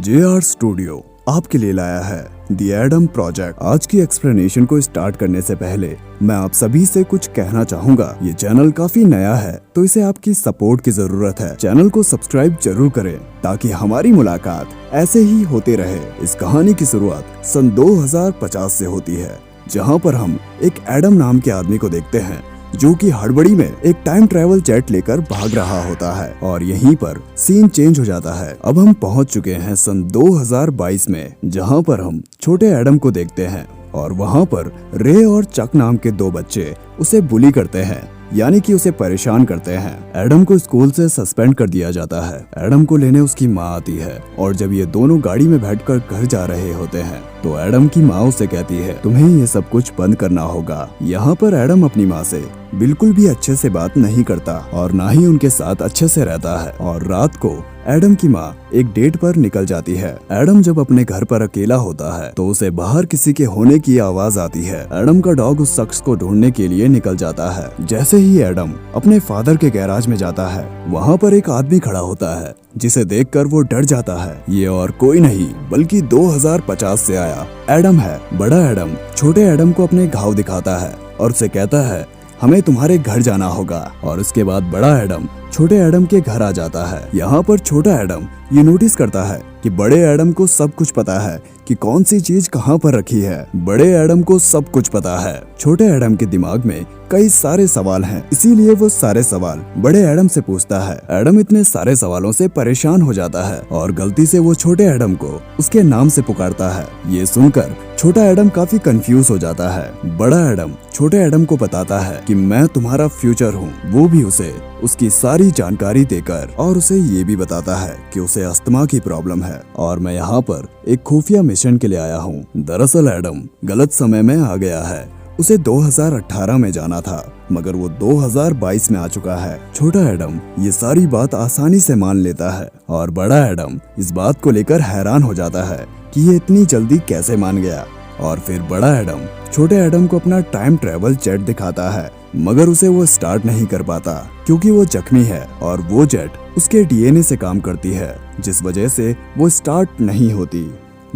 JR studio आपके लिए लाया है दी एडम प्रोजेक्ट। आज की एक्सप्लेनेशन को स्टार्ट करने से पहले मैं आप सभी से कुछ कहना चाहूँगा। ये चैनल काफी नया है तो इसे आपकी सपोर्ट की जरूरत है। चैनल को सब्सक्राइब जरूर करें ताकि हमारी मुलाकात ऐसे ही होते रहे। इस कहानी की शुरुआत सन 2050 से होती है, जहाँ पर हम एक एडम नाम के आदमी को देखते हैं जो कि हड़बड़ी में एक टाइम ट्रेवल जेट लेकर भाग रहा होता है। और यहीं पर सीन चेंज हो जाता है। अब हम पहुंच चुके हैं सन 2022 में, जहां पर हम छोटे एडम को देखते हैं और वहां पर रे और चक नाम के दो बच्चे उसे बुली करते हैं, यानी कि उसे परेशान करते हैं। एडम को स्कूल से सस्पेंड कर दिया जाता है। एडम को लेने उसकी माँ आती है और जब ये दोनों गाड़ी में बैठकर घर जा रहे होते हैं तो एडम की माँ उसे कहती है, तुम्हें ये सब कुछ बंद करना होगा। यहाँ पर एडम अपनी माँ से बिल्कुल भी अच्छे से बात नहीं करता और ना ही उनके साथ अच्छे से रहता है। और रात को एडम की माँ एक डेट पर निकल जाती है। एडम जब अपने घर पर अकेला होता है तो उसे बाहर किसी के होने की आवाज आती है। एडम का डॉग उस शख्स को ढूंढने के लिए निकल जाता है। जैसे ही एडम अपने फादर के गैराज में जाता है, वहाँ पर एक आदमी खड़ा होता है जिसे देखकर वो डर जाता है। ये और कोई नहीं बल्कि 2050 से आया एडम है। बड़ा एडम छोटे एडम को अपने घाव दिखाता है और उसे कहता है, हमें तुम्हारे घर जाना होगा। और उसके बाद बड़ा एडम छोटे एडम के घर आ जाता है। यहाँ पर छोटा एडम ये नोटिस करता है कि बड़े एडम को सब कुछ पता है कि कौन सी चीज कहाँ पर रखी है। बड़े एडम को सब कुछ पता है। छोटे एडम के दिमाग में कई सारे सवाल हैं, इसीलिए वो सारे सवाल बड़े एडम से पूछता है। एडम इतने सारे सवालों से परेशान हो जाता है और गलती से वो छोटे एडम को उसके नाम से पुकारता है। ये सुनकर छोटा एडम काफी कंफ्यूज हो जाता है। बड़ा एडम छोटे एडम को बताता है कि मैं तुम्हारा फ्यूचर हूँ। वो भी उसे उसकी सारी जानकारी देकर और उसे ये भी बताता है कि उसे अस्थमा की प्रॉब्लम है और मैं यहाँ पर एक खुफिया मिशन के लिए आया हूँ। दरअसल एडम गलत समय में आ गया है। उसे 2018 में जाना था मगर वो 2022 में आ चुका है। छोटा एडम ये सारी बात आसानी से मान लेता है और बड़ा एडम इस बात को लेकर हैरान हो जाता है कि ये इतनी जल्दी कैसे मान गया। और फिर बड़ा एडम छोटे एडम को अपना टाइम ट्रेवल जेट दिखाता है, मगर उसे वो स्टार्ट नहीं कर पाता क्योंकि वो जख्मी है और वो जेट उसके DNA से काम करती है, जिस वजह से वो स्टार्ट नहीं होती।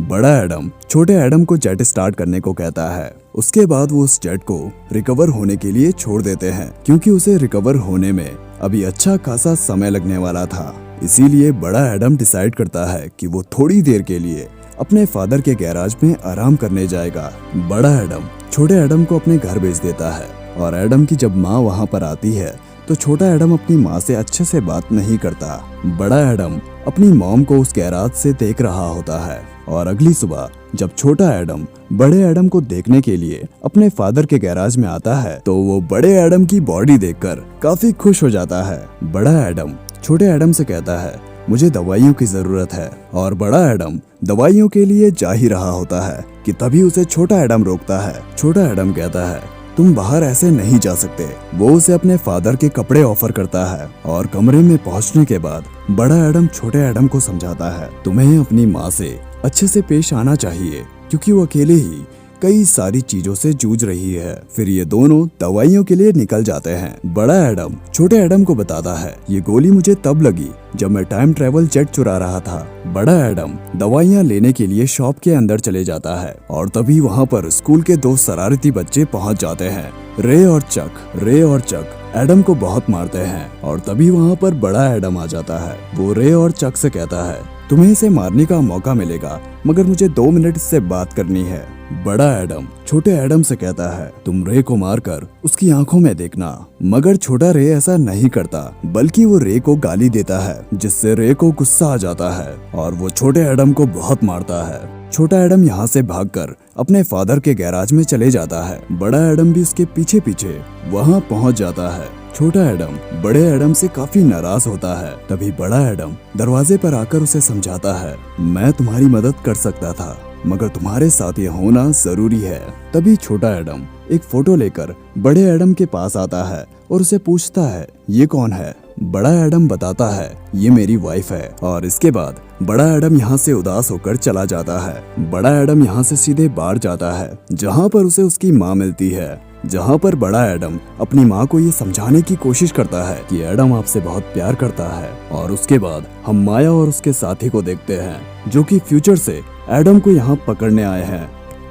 बड़ा एडम छोटे एडम को जेट स्टार्ट करने को कहता है। उसके बाद वो उस जेट को रिकवर होने के लिए छोड़ देते हैं क्योंकि उसे रिकवर होने में अभी अच्छा खासा समय लगने वाला था। इसीलिए बड़ा एडम डिसाइड करता है कि वो थोड़ी देर के लिए अपने फादर के गैराज में आराम करने जाएगा। बड़ा एडम छोटे एडम को अपने घर भेज देता है और एडम की जब माँ वहाँ पर आती है तो छोटा एडम अपनी माँ से अच्छे से बात नहीं करता। बड़ा एडम अपनी मॉम को उस गैराज से देख रहा होता है और अगली सुबह जब छोटा एडम बड़े एडम को देखने के लिए अपने फादर के गैराज में आता है तो वो बड़े एडम की बॉडी देखकर काफी खुश हो जाता है। बड़ा एडम छोटे एडम से कहता है, मुझे दवाइयों की जरूरत है। और बड़ा एडम दवाइयों के लिए जा ही रहा होता है कि तभी उसे छोटा एडम रोकता है। छोटा एडम कहता है, तुम बाहर ऐसे नहीं जा सकते। वो उसे अपने फादर के कपड़े ऑफर करता है और कमरे में पहुंचने के बाद बड़ा एडम छोटे एडम को समझाता है, तुम्हें अपनी माँ से अच्छे से पेश आना चाहिए क्योंकि वो अकेले ही कई सारी चीजों से जूझ रही है। फिर ये दोनों दवाइयों के लिए निकल जाते हैं। बड़ा एडम छोटे एडम को बताता है, ये गोली मुझे तब लगी जब मैं टाइम ट्रेवल जेट चुरा रहा था। बड़ा एडम दवाइयाँ लेने के लिए शॉप के अंदर चले जाता है और तभी वहाँ पर स्कूल के दो शरारती बच्चे पहुँच जाते हैं, रे और चक एडम को बहुत मारते हैं और तभी वहाँ पर बड़ा एडम आ जाता है। वो रे और चक से कहता है, तुम्हें इसे मारने का मौका मिलेगा मगर मुझे 2 मिनट इससे बात करनी है। बड़ा एडम छोटे एडम से कहता है, तुम रे को मारकर उसकी आंखों में देखना। मगर छोटा रे ऐसा नहीं करता बल्कि वो रे को गाली देता है, जिससे रे को गुस्सा आ जाता है और वो छोटे एडम को बहुत मारता है। छोटा एडम यहाँ से भागकर अपने फादर के गैराज में चले जाता है। बड़ा एडम भी उसके पीछे पीछे वहाँ पहुँच जाता है। छोटा एडम बड़े एडम से काफी नाराज होता है। तभी बड़ा एडम दरवाजे पर आकर उसे समझाता है, मैं तुम्हारी मदद कर सकता था मगर तुम्हारे साथ ये होना जरूरी है। तभी छोटा एडम एक फोटो लेकर बड़े एडम के पास आता है और उसे पूछता है, ये कौन है? बड़ा एडम बताता है, ये मेरी वाइफ है। और इसके बाद बड़ा एडम यहाँ से उदास होकर चला जाता है। बड़ा एडम यहाँ से सीधे बाहर जाता है जहाँ पर उसे उसकी माँ मिलती है। जहाँ पर बड़ा एडम अपनी माँ को ये समझाने की कोशिश करता है कि एडम आपसे बहुत प्यार करता है। और उसके बाद हम माया और उसके साथी को देखते हैं जो कि फ्यूचर से एडम को यहाँ पकड़ने आए हैं।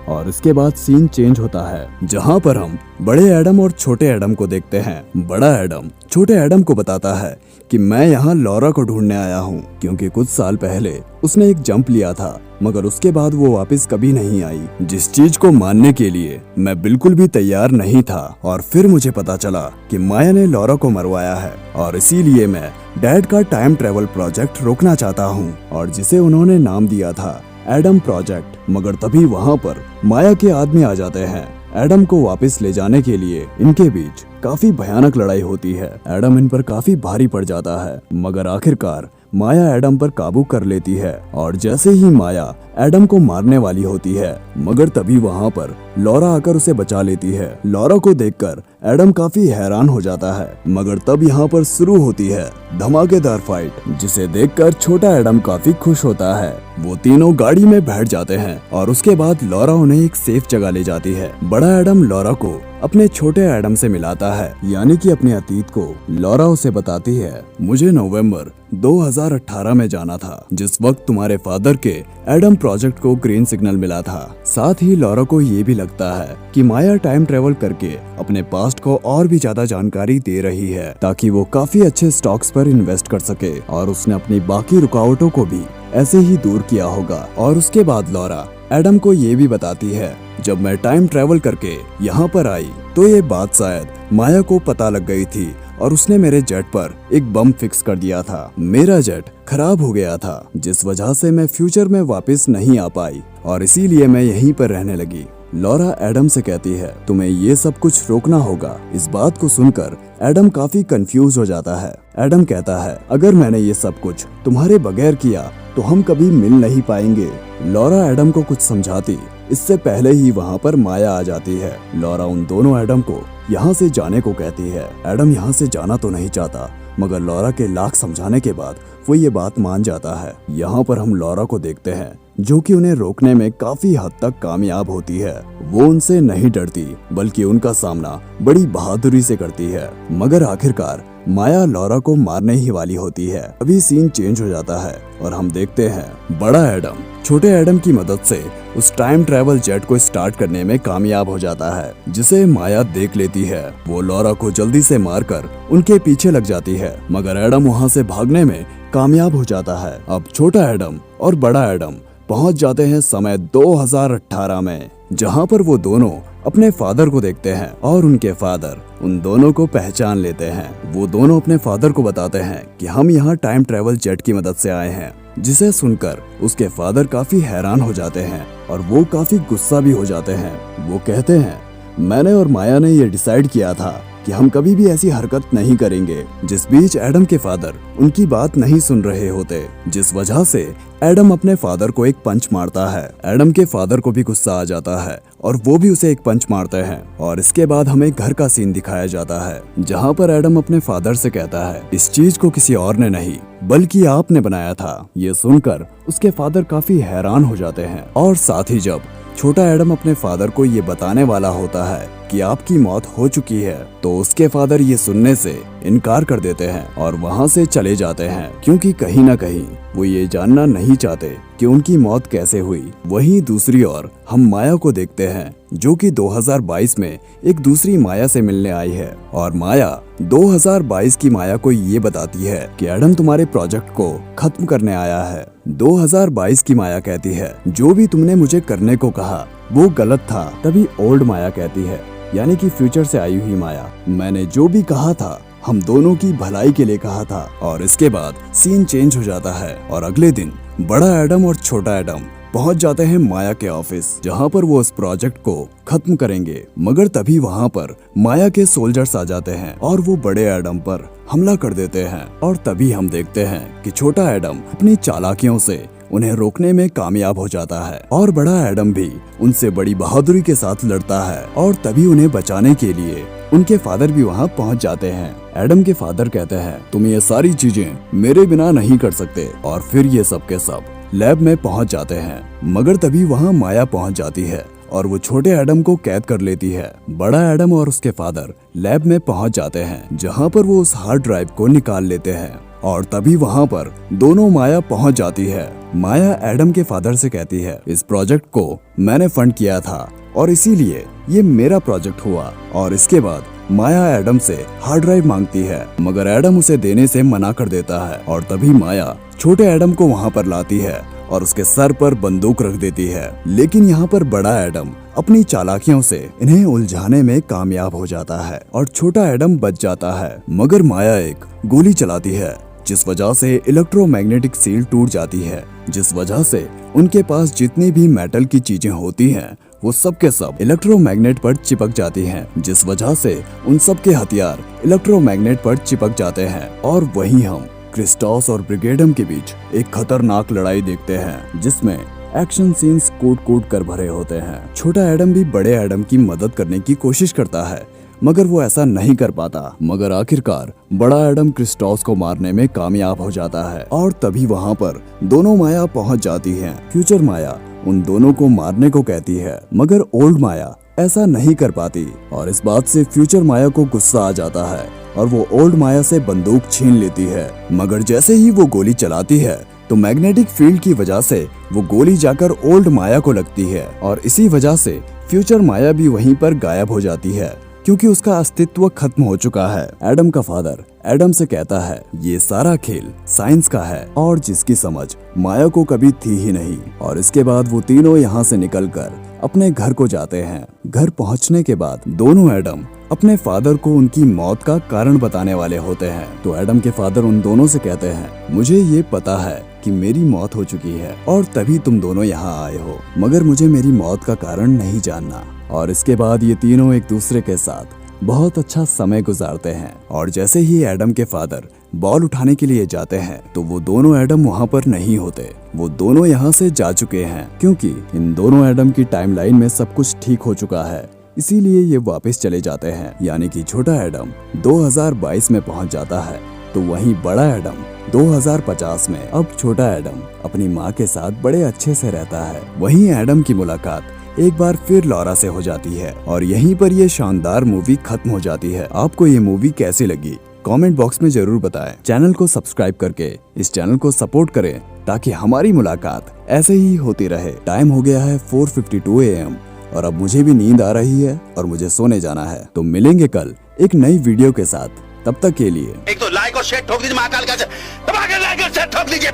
और इसके बाद सीन चेंज होता है जहाँ पर हम बड़े एडम और छोटे एडम को देखते हैं। बड़ा एडम छोटे एडम को बताता है कि मैं यहाँ लॉरा को ढूंढने आया हूँ क्योंकि कुछ साल पहले उसने एक जंप लिया था मगर उसके बाद वो वापस कभी नहीं आई, जिस चीज को मानने के लिए मैं बिल्कुल भी तैयार नहीं था। और फिर मुझे पता चला कि माया ने लॉरा को मरवाया है और इसीलिए मैं डैड का टाइम ट्रेवल प्रोजेक्ट रोकना चाहता हूँ और जिसे उन्होंने नाम दिया था एडम प्रोजेक्ट। मगर तभी वहाँ पर माया के आदमी आ जाते हैं एडम को वापस ले जाने के लिए। इनके बीच काफी भयानक लड़ाई होती है। एडम इन पर काफी भारी पड़ जाता है मगर आखिरकार माया एडम पर काबू कर लेती है। और जैसे ही माया एडम को मारने वाली होती है मगर तभी वहाँ पर लॉरा आकर उसे बचा लेती है। लॉरा को देखकर एडम काफी हैरान हो जाता है मगर तब यहाँ पर शुरू होती है धमाकेदार फाइट जिसे देखकर छोटा एडम काफी खुश होता है। वो तीनों गाड़ी में बैठ जाते हैं और उसके बाद लॉरा उन्हें एक सेफ जगह ले जाती है। बड़ा एडम लॉरा को अपने छोटे एडम से मिलाता है यानी कि अपने अतीत को। लॉरा उसे बताती है मुझे नवंबर 2018 में जाना था जिस वक्त तुम्हारे फादर के एडम प्रोजेक्ट को ग्रीन सिग्नल मिला था। साथ ही लॉरा को ये भी लगता है कि माया टाइम ट्रेवल करके अपने पास्ट को और भी ज्यादा जानकारी दे रही है ताकि वो काफी अच्छे स्टॉक्स पर इन्वेस्ट कर सके और उसने अपनी बाकी रुकावटों को भी ऐसे ही दूर किया होगा। और उसके बाद लॉरा एडम को ये भी बताती है जब मैं टाइम ट्रेवल करके यहाँ पर आई तो ये बात शायद माया को पता लग गई थी और उसने मेरे जेट पर एक बम फिक्स कर दिया था। मेरा जेट खराब हो गया था जिस वजह से मैं फ्यूचर में वापस नहीं आ पाई और इसीलिए मैं यहीं पर रहने लगी। लॉरा एडम से कहती है तुम्हें ये सब कुछ रोकना होगा। इस बात को सुनकर एडम काफी कंफ्यूज हो जाता है। एडम कहता है अगर मैंने ये सब कुछ तुम्हारे बगैर किया तो हम कभी मिल नहीं पाएंगे। लॉरा एडम को कुछ समझाती इससे पहले ही वहाँ पर माया आ जाती है। लॉरा उन दोनों एडम को यहाँ से जाने को कहती है। एडम यहाँ से जाना तो नहीं चाहता मगर लॉरा के लाख समझाने के बाद वो ये बात मान जाता है। यहाँ पर हम लॉरा को देखते हैं जो कि उन्हें रोकने में काफी हद तक कामयाब होती है। वो उनसे नहीं डरती बल्कि उनका सामना बड़ी बहादुरी से करती है मगर आखिरकार माया लॉरा को मारने ही वाली होती है। अभी सीन चेंज हो जाता है और हम देखते हैं बड़ा एडम छोटे एडम की मदद से उस टाइम ट्रेवल जेट को स्टार्ट करने में कामयाब हो जाता है जिसे माया देख लेती है। वो लॉरा को जल्दी से मारकर उनके पीछे लग जाती है मगर एडम वहाँ से भागने में कामयाब हो जाता है। अब छोटा एडम और बड़ा एडम पहुँच जाते हैं समय 2018 में जहाँ पर वो दोनों अपने फादर को देखते हैं और उनके फादर उन दोनों को पहचान लेते हैं। वो दोनों अपने फादर को बताते हैं कि हम यहाँ टाइम ट्रेवल जेट की मदद से आए हैं, जिसे सुनकर उसके फादर काफी हैरान हो जाते हैं और वो काफी गुस्सा भी हो जाते हैं। वो कहते हैं मैंने और माया ने ये डिसाइड किया था कि हम कभी भी ऐसी हरकत नहीं करेंगे। जिस बीच एडम के फादर उनकी बात नहीं सुन रहे होते जिस वजह से एडम अपने फादर को एक पंच मारता है। एडम के फादर को भी गुस्सा आ जाता है और वो भी उसे एक पंच मारते हैं। और इसके बाद हमें घर का सीन दिखाया जाता है जहाँ पर एडम अपने फादर से कहता है इस चीज को किसी और ने नहीं बल्कि आपने बनाया था। ये सुनकर उसके फादर काफी हैरान हो जाते हैं और साथ ही जब छोटा एडम अपने फादर को ये बताने वाला होता है कि आपकी मौत हो चुकी है तो उसके फादर ये सुनने से इनकार कर देते हैं और वहाँ से चले जाते हैं क्योंकि कहीं ना कहीं वो ये जानना नहीं चाहते कि उनकी मौत कैसे हुई। वहीं दूसरी ओर हम माया को देखते हैं जो कि 2022 में एक दूसरी माया से मिलने आई है और माया 2022 की माया को ये बताती है कि एडम तुम्हारे प्रोजेक्ट को खत्म करने आया है। 2022 की माया कहती है जो भी तुमने मुझे करने को कहा वो गलत था। तभी ओल्ड माया कहती है यानी कि फ्यूचर से आई हुई माया मैंने जो भी कहा था हम दोनों की भलाई के लिए कहा था। और इसके बाद सीन चेंज हो जाता है और अगले दिन बड़ा एडम और छोटा एडम पहुंच जाते हैं माया के ऑफिस जहां पर वो उस प्रोजेक्ट को खत्म करेंगे। मगर तभी वहां पर माया के सोल्जर्स आ जाते हैं और वो बड़े एडम पर हमला कर देते हैं। और तभी हम देखते हैं कि छोटा एडम अपनी चालाकियों से उन्हें रोकने में कामयाब हो जाता है और बड़ा एडम भी उनसे बड़ी बहादुरी के साथ लड़ता है। और तभी उन्हें बचाने के लिए उनके फादर भी वहां पहुंच जाते हैं। एडम के फादर कहते हैं तुम ये सारी चीजें मेरे बिना नहीं कर सकते और फिर ये सब के सब लैब में पहुंच जाते हैं। मगर तभी वहां माया पहुंच जाती है और वो छोटे एडम को कैद कर लेती है। बड़ा एडम और उसके फादर लैब में पहुंच जाते हैं, जहां पर वो उस हार्ड ड्राइव को निकाल लेते हैं और तभी वहां पर दोनों माया पहुंच जाती है। माया एडम के फादर से कहती है, इस प्रोजेक्ट को मैंने फंड किया था और इसीलिए ये मेरा प्रोजेक्ट हुआ। और इसके बाद माया एडम से हार्ड ड्राइव मांगती है, मगर एडम उसे देने से मना कर देता है। और तभी माया छोटे एडम को वहां पर लाती है और उसके सर पर बंदूक रख देती है। लेकिन यहाँ पर बड़ा एडम अपनी चालाकियों से इन्हें उलझाने में कामयाब हो जाता है और छोटा एडम बच जाता है। मगर माया एक गोली चलाती है, जिस वजह से इलेक्ट्रोमैग्नेटिक सील टूट जाती है, जिस वजह से उनके पास जितनी भी मेटल की चीजें होती हैं वो सब के सब इलेक्ट्रोमैग्नेट पर चिपक जाती हैं, जिस वजह से उन सब के हथियार इलेक्ट्रोमैग्नेट पर चिपक जाते हैं। और वहीं हम क्रिस्टोस और ब्रिगेडम के बीच एक खतरनाक लड़ाई देखते हैं, जिसमें एक्शन सीन्स कूट कर भरे होते हैं। छोटा एडम भी बड़े एडम की मदद करने की कोशिश करता है, मगर वो ऐसा नहीं कर पाता। मगर आखिरकार बड़ा एडम क्रिस्टोस को मारने में कामयाब हो जाता है और तभी वहाँ पर दोनों माया पहुँच जाती हैं। फ्यूचर माया उन दोनों को मारने को कहती है, मगर ओल्ड माया ऐसा नहीं कर पाती और इस बात से फ्यूचर माया को गुस्सा आ जाता है और वो ओल्ड माया से बंदूक छीन लेती है। मगर जैसे ही वो गोली चलाती है तो मैग्नेटिक फील्ड की वजह से वो गोली जाकर ओल्ड माया को लगती है और इसी वजह से फ्यूचर माया भी वहीं पर गायब हो जाती है, क्योंकि उसका अस्तित्व खत्म हो चुका है। एडम का फादर एडम से कहता है, ये सारा खेल साइंस का है और जिसकी समझ माया को कभी थी ही नहीं। और इसके बाद वो तीनों यहाँ से निकलकर अपने घर को जाते हैं। घर पहुँचने के बाद दोनों एडम अपने फादर को उनकी मौत का कारण बताने वाले होते हैं। तो एडम के फादर उन दोनों से कहते हैं, मुझे ये पता है कि मेरी मौत हो चुकी है और तभी तुम दोनों यहाँ आए हो, मगर मुझे मेरी मौत का कारण नहीं जानना। और इसके बाद ये तीनों एक दूसरे के साथ बहुत अच्छा समय गुजारते हैं। और जैसे ही एडम के फादर बॉल उठाने के लिए जाते हैं तो वो दोनों एडम वहाँ पर नहीं होते, वो दोनों यहाँ से जा चुके हैं, क्योंकि इन दोनों एडम की टाइमलाइन में सब कुछ ठीक हो चुका है, इसीलिए ये वापस चले जाते हैं। यानी कि छोटा एडम 2022 में पहुँच जाता है, तो वहीं बड़ा एडम 2050 में। अब छोटा एडम अपनी माँ के साथ बड़े अच्छे से रहता है। वहीं एडम की मुलाकात एक बार फिर लॉरा से हो जाती है और यहीं पर ये शानदार मूवी खत्म हो जाती है। आपको ये मूवी कैसी लगी कमेंट बॉक्स में जरूर बताएं। चैनल को सब्सक्राइब करके इस चैनल को सपोर्ट करें ताकि हमारी मुलाकात ऐसे ही होती रहे। टाइम हो गया है 4:52 AM और अब मुझे भी नींद आ रही है और मुझे सोने जाना है। तो मिलेंगे कल एक नई वीडियो के साथ, तब तक के लिए एक तो लाइक और शेयर ठोक दीजिए, महाकाल का दबा के लाइक और शेयर ठोक दीजिए।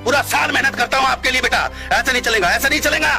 पूरा साल मेहनत करता हूँ आपके लिए बेटा, ऐसा नहीं चलेगा, ऐसा नहीं चलेगा।